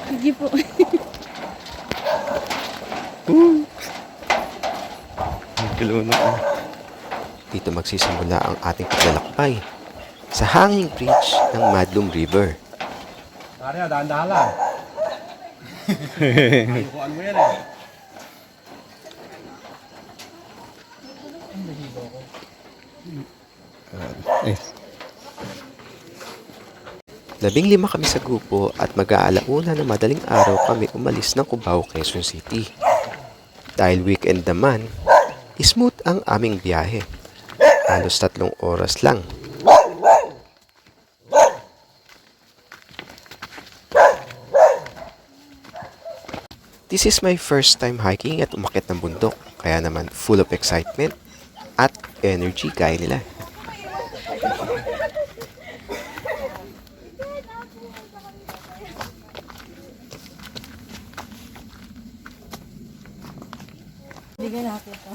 Sige po. Dito magsisimula ang ating paglalakbay sa hanging bridge ng Madlum River. Pare, dahan-dahan lang. Ayukuan mo yan eh. Labing lima kami sa grupo at mag-aalauna na madaling araw kami umalis ng Cubao, Quezon City. Dahil weekend naman, smooth ang aming biyahe. Halos 3 oras lang. This is my first time hiking at umakyat ng bundok, kaya naman full of excitement at energy gaya nila. Bigyan natin ito.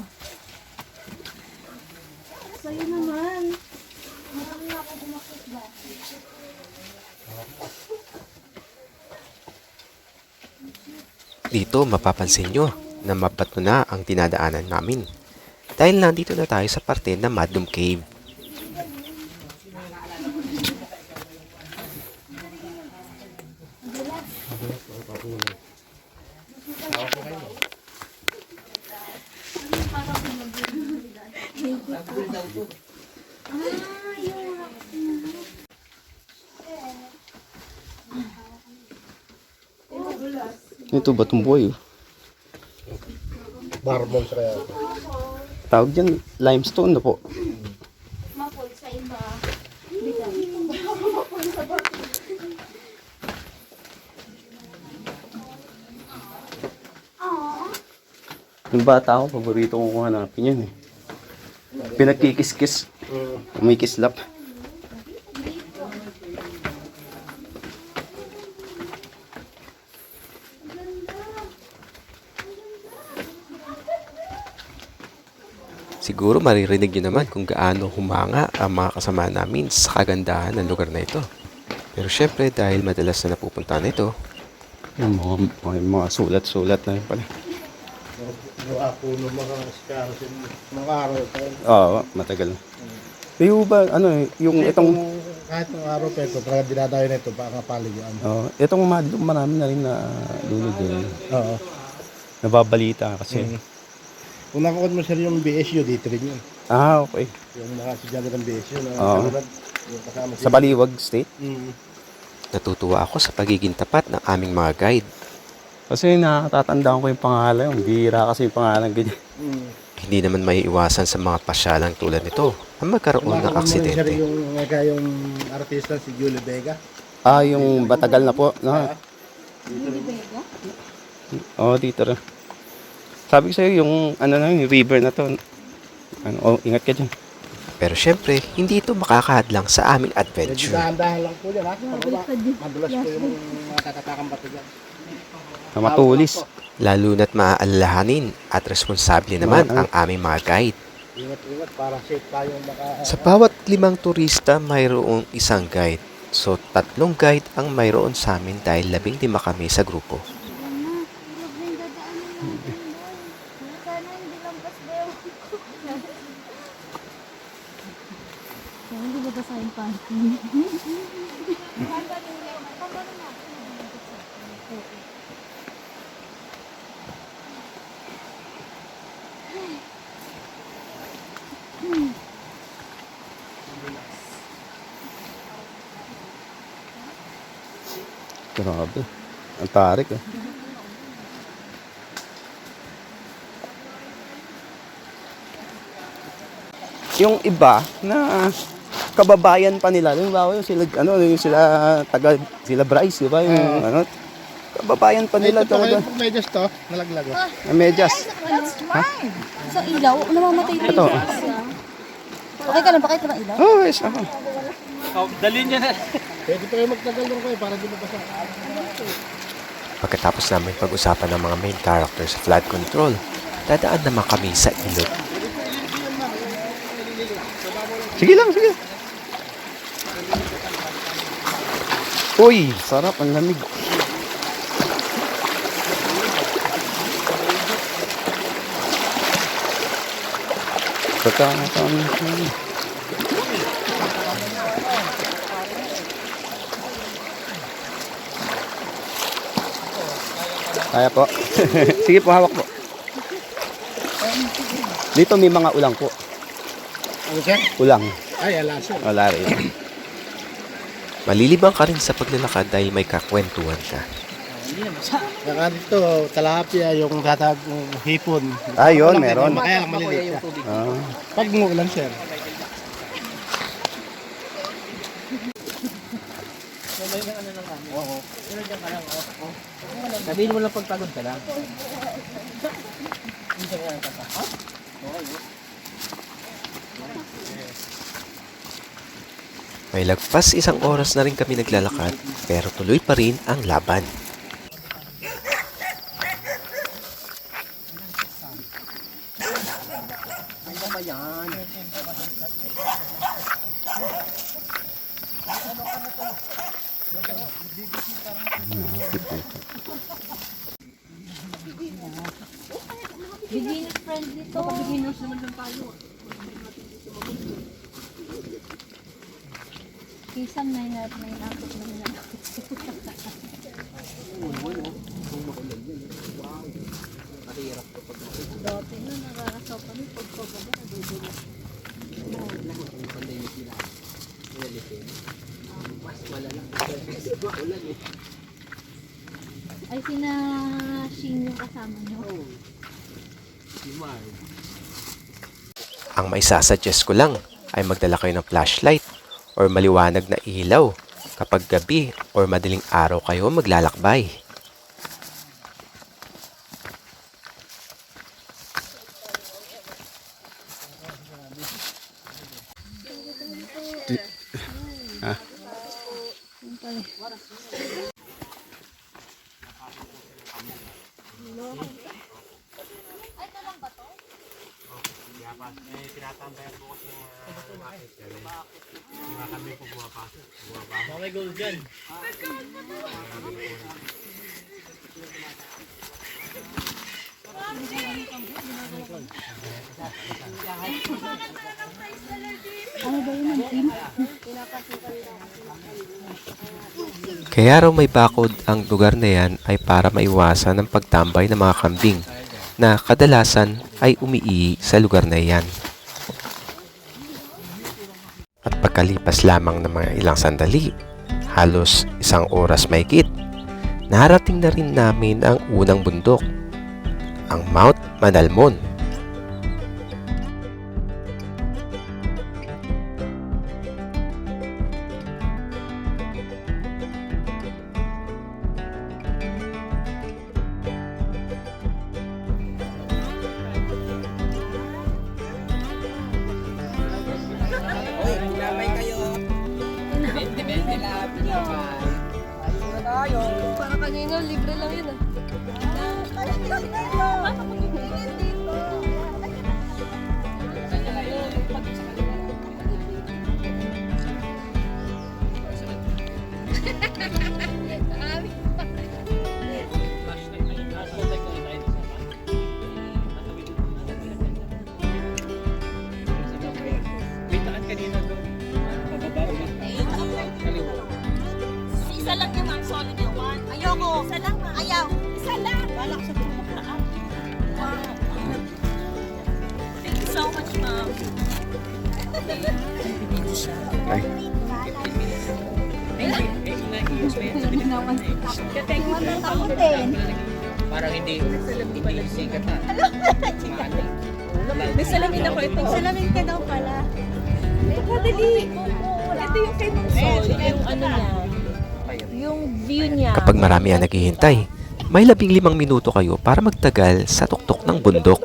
Sa'yo naman. Marami ako kumakit ba? Dito mapapansin nyo na mabato na ang dinadaanan namin. Dahil nandito na tayo sa parte ng Madlum Cave. Ito batong buhay. Marble sa kaya. Tawag dyan, limestone na po. Mapol sa iba. Yung bata ako, paborito kong hanapin yan eh. Pinagkikis-kis. May kislap. Siguro maririnig nyo naman kung gaano humanga ang mga kasama namin sa kagandahan ng lugar na ito. Pero syempre dahil madalas na napupunta na ito, Yung mga sulat-sulat na yun pala. Ako ng mga skarasin. Mga araw tayo. Oo, matagal na. Yung ba, ano yung itong... Kahit ng araw pa ito, talaga dinadayo na ito pa ang paliguan. Itong Madlum, marami na rin na lulod din. Oo. Nababalita kasi. Kung nakakot mo sir yung BSU, dito rin yun. Okay. Yung mga estudyante ng BSU na Oo. yung kasama Sa Baliwag State. natutuwa ako sa pagiging tapat ng aming mga guide. Kasi natatandaan ko yung pangalan. Yung bihira kasi yung pangalan ganyan. Hindi naman may iwasan sa mga pasyalang tulad nito ang magkaroon ng aksidente. Yung artista si Julie Vega. Yung Batagal na po. No? Oo, dito rin. Sabi ko sa'yo, yung yung river na to. Ingat ka dyan. Pero syempre, hindi ito makakahadlang sa aming adventure. Dahan-dahan lang po dyan ha. Madulas po yung matatatakang bato dyan. Na matulis. Lalo na't maaalalahanin at responsable naman ang aming mga guide. Ingat-ingat para safe tayo Sa bawat 5 turista, mayroong isang guide. So, 3 guide ang mayroon sa amin dahil 15 kami sa grupo. Hindi ba basahin pa? Grabe. Ang tarik eh. Yung iba na kababayan pa nila, yung bawa yung sila yung sila Bryce, di ba? Yung kababayan pa nila talaga. Ito medyas to, nalaglag. Ang medyas. That's mine! Sa ilaw, namamatay din Ito. siya. Okay ka lang, pakita ka ng ilaw? Oh, yes, ako. Pwede pa kayo magtagal lang kayo para di mabasa. Pagkatapos namin pag-usapan ng mga main characters sa flood control, dadaan naman kami sa ilog. Sige lang, sige. Uy, sarap, ang lamig. Kaya po. Sige po, hawak po. Dito may mga ulang po. Ano siya? Ulang. Ay, alaso. Wala rin. Malilibang ka rin sa paglalakad dahil may kakwentuhan ka. Saka dito, talapia, yung tatawag ng hipon. Ah, yun, Walang meron. ganyan, Kaya lang maliliit siya. Ah. Pag umuulan, sir. Sabihin mo lang pagpagod ka lang. May lagpas 1 oras na rin kami naglalakad pero tuloy pa rin ang laban. Beginner friendly to. Beginners naman lang tayo. Kisam na inakot na nila. Dati na nakakasaw pa rin pagpababa. Ay, sina Shing yung kasama nyo. Ang maisasuggest ko lang ay magdala kayo ng flashlight or maliwanag na ilaw kapag gabi or madaling araw kayo maglalakbay. May gold dyan. Ano ba yun ang team? Kaya raw may bakod ang lugar na yan ay para maiwasan ang pagtambay ng mga kambing na kadalasan ay umiihi sa lugar na yan. At pagkalipas lamang ng mga ilang sandali, halos 1 oras mahigit, narating na rin namin ang unang bundok, ang Mount Manalmon. Para kanina, libre lang yun ah. Isa lang yung ma'am, solid yung one. Ayoko. Isa lang ma'am. Ayaw. Isa lang. Balak sa bumok na up. Wow. Thank you so much, ma'am. Ay. Parang hindi sikat na. May salamin ako ito. Salamin ka daw pala. Kadali. Ito yung kay Ma'am Sol. Yung ano niya. Yung view niya. Kapag marami ang naghihintay, may 15 minuto kayo para magtagal sa tuktok ng bundok.